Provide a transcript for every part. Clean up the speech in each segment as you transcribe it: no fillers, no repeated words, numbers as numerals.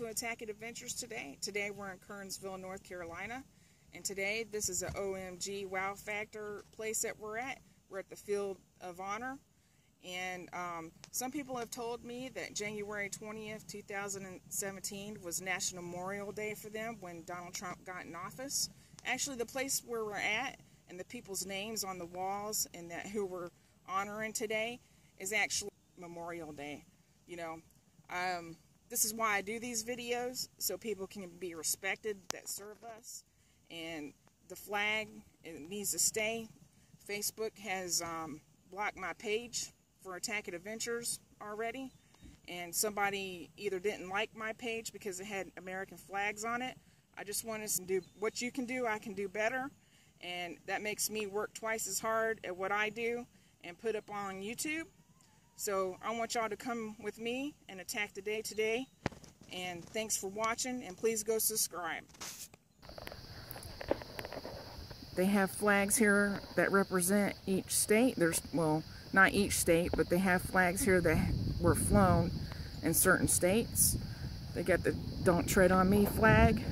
to Attackett Adventures today. Today we're in Kernsville, North Carolina. And today this is an OMG wow factor place that we're at. We're at the Field of Honor. And some people have told me that January 20th, 2017 was National Memorial Day for them when Donald Trump got in office. Actually, the place where we're at and the people's names on the walls and that who we're honoring today is actually Memorial Day. You know, this is why I do these videos, so people can be respected that serve us. And the flag, it needs to stay. Facebook has blocked my page for Attackett Adventures already, and somebody either didn't like my page because it had American flags on it. I just wanted to do what you can do, I can do better, and that makes me work twice as hard at what I do and put up on YouTube. So I want y'all to come with me and attack the day today, and thanks for watching, and please go subscribe. They have flags here that represent each state. There's, well, not each state, but they have flags here that were flown in certain states. They got the Don't Tread on Me flag,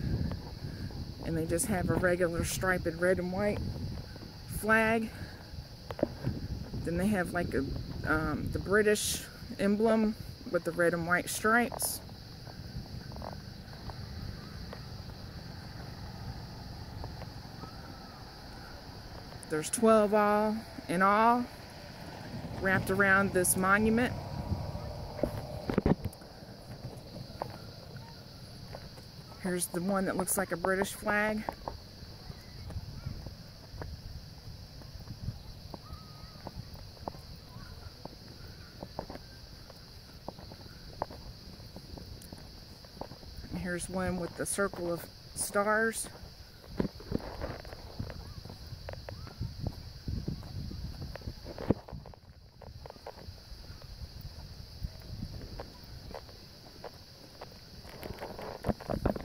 and they just have a regular striped red and white flag. Then they have like a the British emblem with the red and white stripes. There's 12 in all wrapped around this monument. Here's the one that looks like a British flag. And here's one with the circle of stars.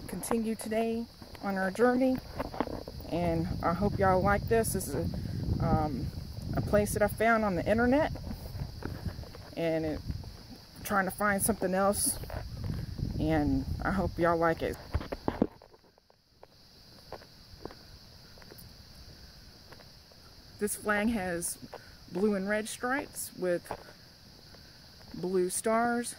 Continue today on our journey, and I hope y'all like this. This is a place that I found on the internet, and trying to find something else, and I hope y'all like it. This flag has blue and red stripes with blue stars.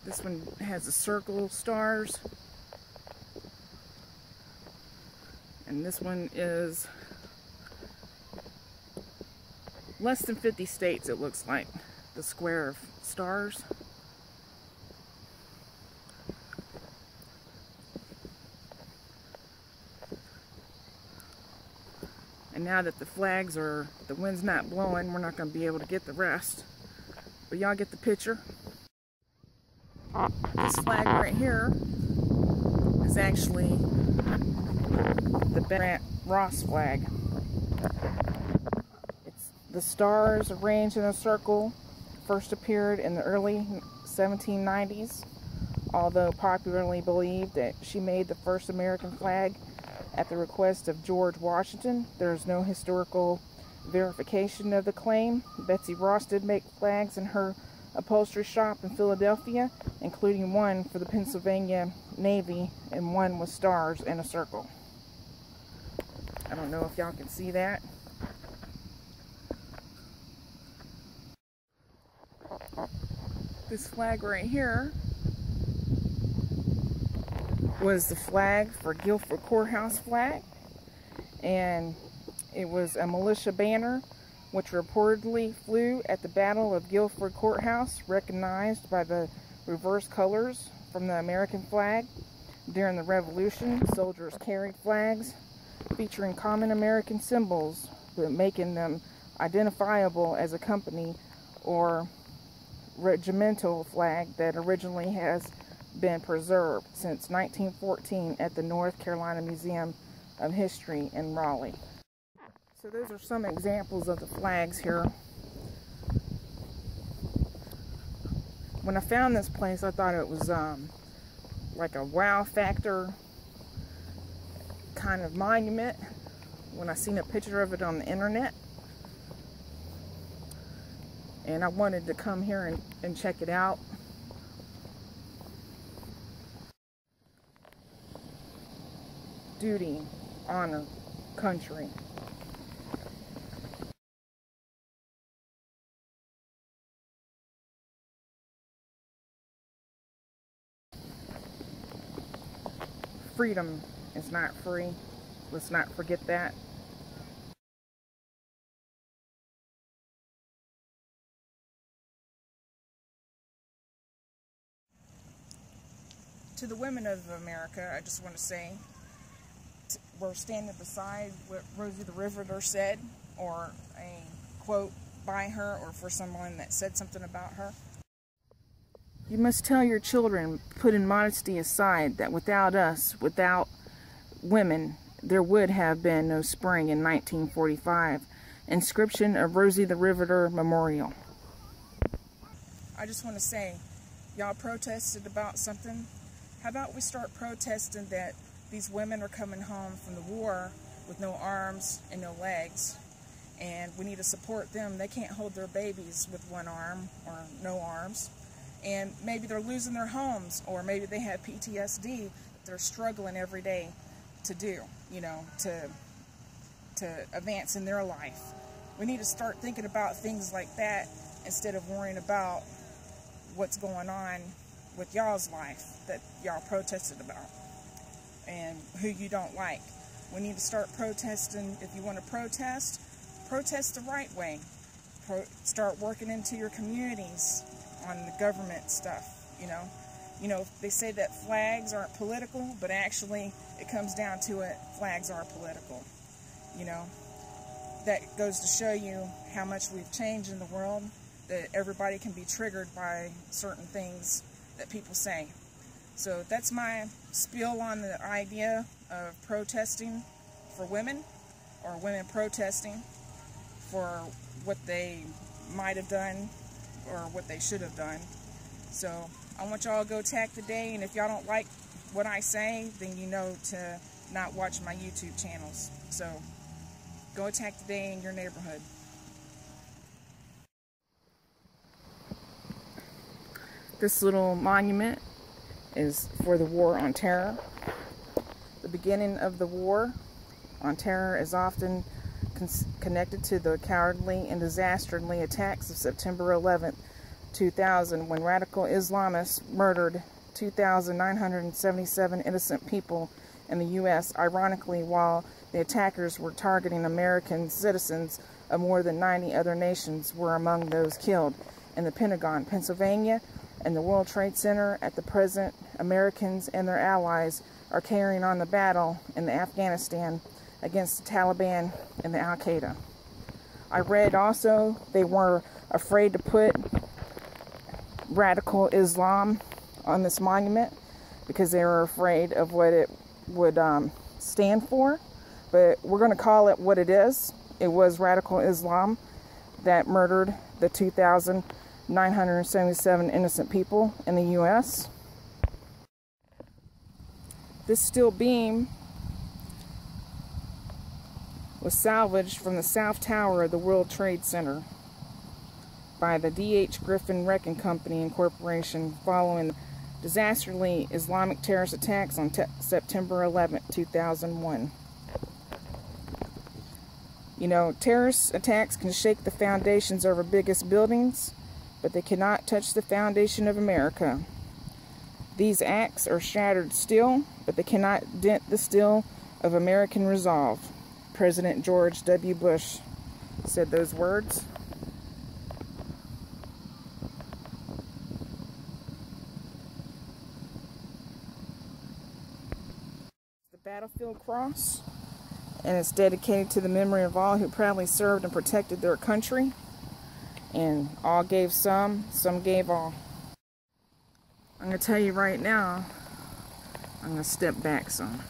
This one has a circle of stars, and this one is less than 50 states, it looks like, the square of stars. And now that the flags are, the wind's not blowing, we're not going to be able to get the rest, but y'all get the picture. This flag right here is actually the Ben Ross flag. It's the stars arranged in a circle. First appeared in the early 1790s, although popularly believed that she made the first American flag at the request of George Washington. There is no historical verification of the claim. Betsy Ross did make flags in her upholstery shop in Philadelphia, including one for the Pennsylvania Navy and one with stars in a circle. I don't know if y'all can see that. This flag right here was the flag for Guilford Courthouse flag, and it was a militia banner which reportedly flew at the Battle of Guilford Courthouse, recognized by the reverse colors from the American flag. During the Revolution, soldiers carried flags featuring common American symbols, but making them identifiable as a company or regimental flag that originally has been preserved since 1914 at the North Carolina Museum of History in Raleigh. So those are some examples of the flags here When I found this place, I thought it was like a wow factor kind of monument when I seen a picture of it on the internet. And I wanted to come here and check it out. Duty, honor, country. Freedom is not free. Let's not forget that. To the women of America, I just want to say, we're standing beside what Rosie the Riveter said, or a quote by her, or for someone that said something about her. You must tell your children, putting modesty aside, that without us, without women, there would have been no spring in 1945. Inscription of Rosie the Riveter Memorial. I just want to say, y'all protested about something. How about we start protesting that these women are coming home from the war with no arms and no legs, and we need to support them. They can't hold their babies with one arm or no arms, and maybe they're losing their homes, or maybe they have PTSD that they're struggling every day to do, you know, to advance in their life. We need to start thinking about things like that instead of worrying about what's going on with y'all's life that y'all protested about and who you don't like. We need to start protesting. If you want to protest, protest the right way. Start working into your communities on the government stuff, you know. You know, they say that flags aren't political, but actually it comes down to it, flags are political, you know. That goes to show you how much we've changed in the world, that everybody can be triggered by certain things that people say. So that's my spiel on the idea of protesting for women, or women protesting for what they might have done or what they should have done. So I want y'all to go attack today, and if y'all don't like what I say, then you know to not watch my YouTube channels. So go attack today in your neighborhood. This little monument is for the War on Terror. The beginning of the War on Terror is often connected to the cowardly and disastrous attacks of September 11th, 2000, when radical Islamists murdered 2,977 innocent people in the U.S., ironically, while the attackers were targeting American citizens of more than 90 other nations were among those killed. In the Pentagon, Pennsylvania, and the World Trade Center, at the present, Americans and their allies are carrying on the battle in Afghanistan against the Taliban and the Al-Qaeda. I read also they were afraid to put radical Islam on this monument because they were afraid of what it would stand for. But we're going to call it what it is. It was radical Islam that murdered the 2,977 innocent people in the U.S. This steel beam was salvaged from the South Tower of the World Trade Center by the D.H. Griffin Wrecking Company Incorporation following disastrous Islamic terrorist attacks on September 11, 2001. You know, terrorist attacks can shake the foundations of our biggest buildings, but they cannot touch the foundation of America. These acts are shattered steel, but they cannot dent the steel of American resolve. President George W. Bush said those words. The Battlefield Cross, and it's dedicated to the memory of all who proudly served and protected their country. And all gave some gave all. I'm going to tell you right now, I'm going to step back some.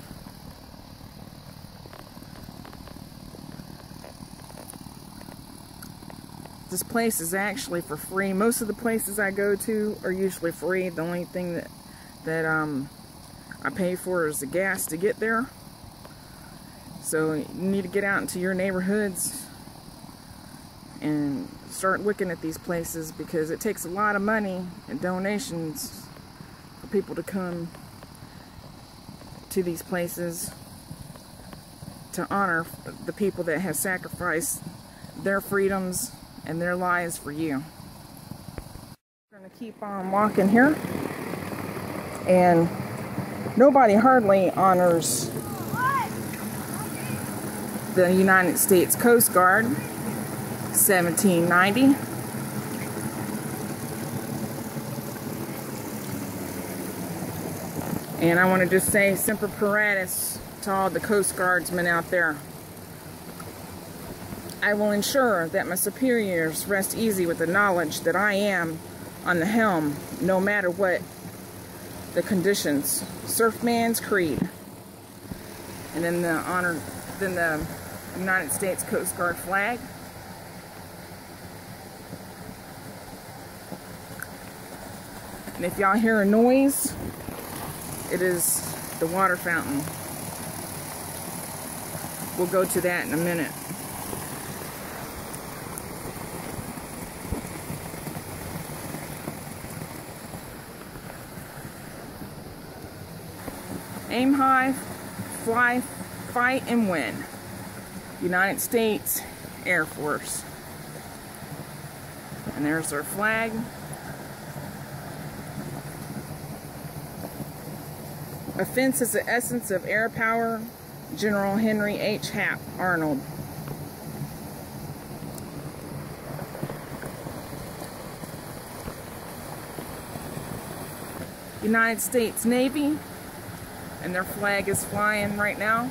This place is actually for free. Most of the places I go to are usually free. The only thing that I pay for is the gas to get there. So you need to get out into your neighborhoods and start looking at these places, because it takes a lot of money and donations for people to come to these places to honor the people that have sacrificed their freedoms and their lives for you. We're going to keep on walking here, and nobody hardly honors the United States Coast Guard, 1790. And I want to just say Semper Paratus to all the Coast Guardsmen out there. I will ensure that my superiors rest easy with the knowledge that I am on the helm, no matter what the conditions. Surfman's Creed. And then the United States Coast Guard flag. And if y'all hear a noise, it is the water fountain. We'll go to that in a minute. Aim high, fly, fight, and win. United States Air Force. And there's our flag. Offense is the essence of air power. General Henry H. Hap Arnold. United States Navy, and their flag is flying right now.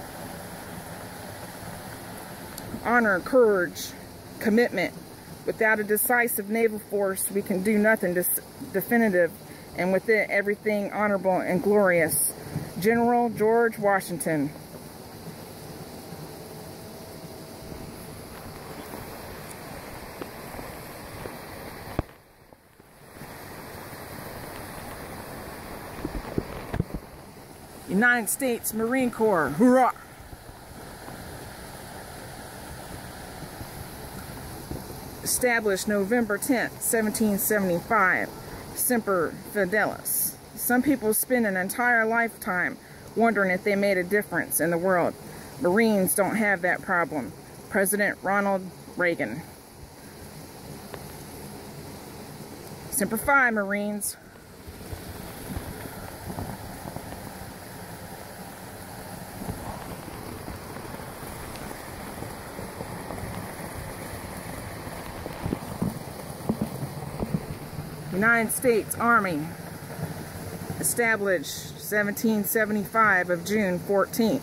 Honor, courage, commitment. Without a decisive naval force, we can do nothing definitive, and with it, everything honorable and glorious. General George Washington. United States Marine Corps. Hoorah! Established November 10th, 1775. Semper Fidelis. Some people spend an entire lifetime wondering if they made a difference in the world. Marines don't have that problem. President Ronald Reagan. Semper Fi, Marines. United States Army, established 1775 of June 14th.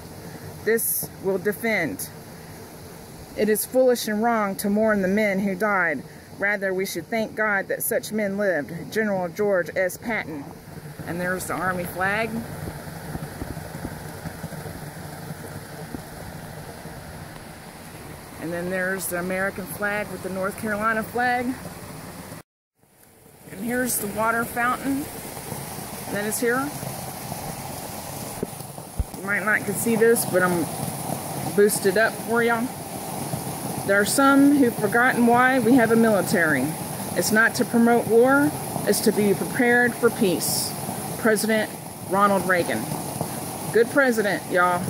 This will defend. It is foolish and wrong to mourn the men who died. Rather, we should thank God that such men lived. General George S. Patton. And there's the Army flag. And then there's the American flag with the North Carolina flag. And here's the water fountain that is here. You might not can see this, but I'm boosted up for y'all. There are some who've forgotten why we have a military. It's not to promote war, it's to be prepared for peace. President Ronald Reagan. Good president, y'all.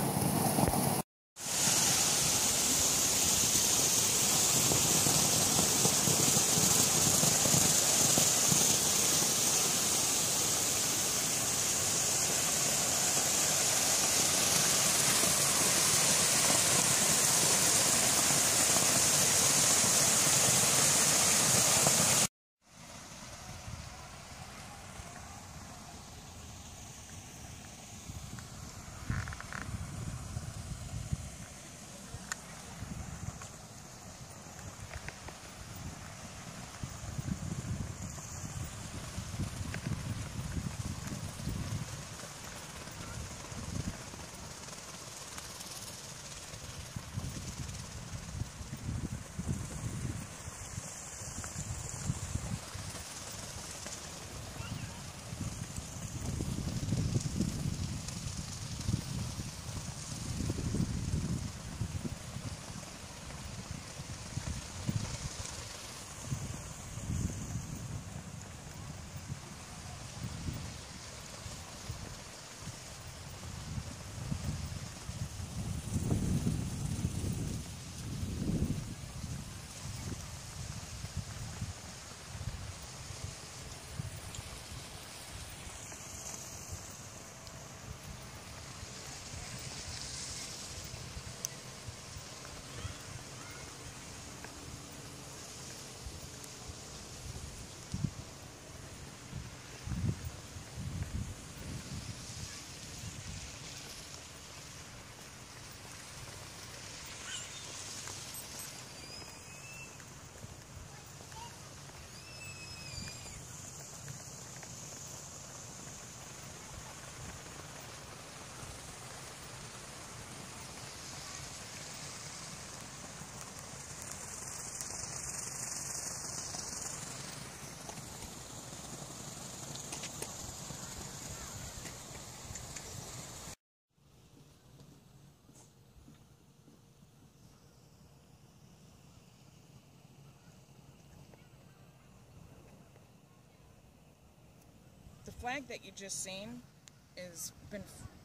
flag that you just seen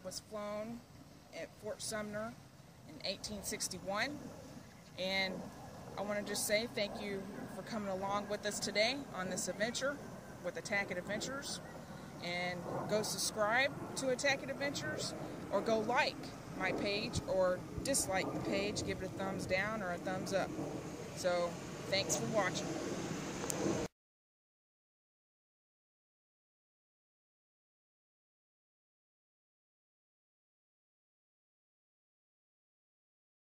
was flown at Fort Sumner in 1861, and I want to just say thank you for coming along with us today on this adventure with Attackett Adventures. And go subscribe to Attackett Adventures, or go like my page or dislike the page, give it a thumbs down or a thumbs up. So thanks for watching.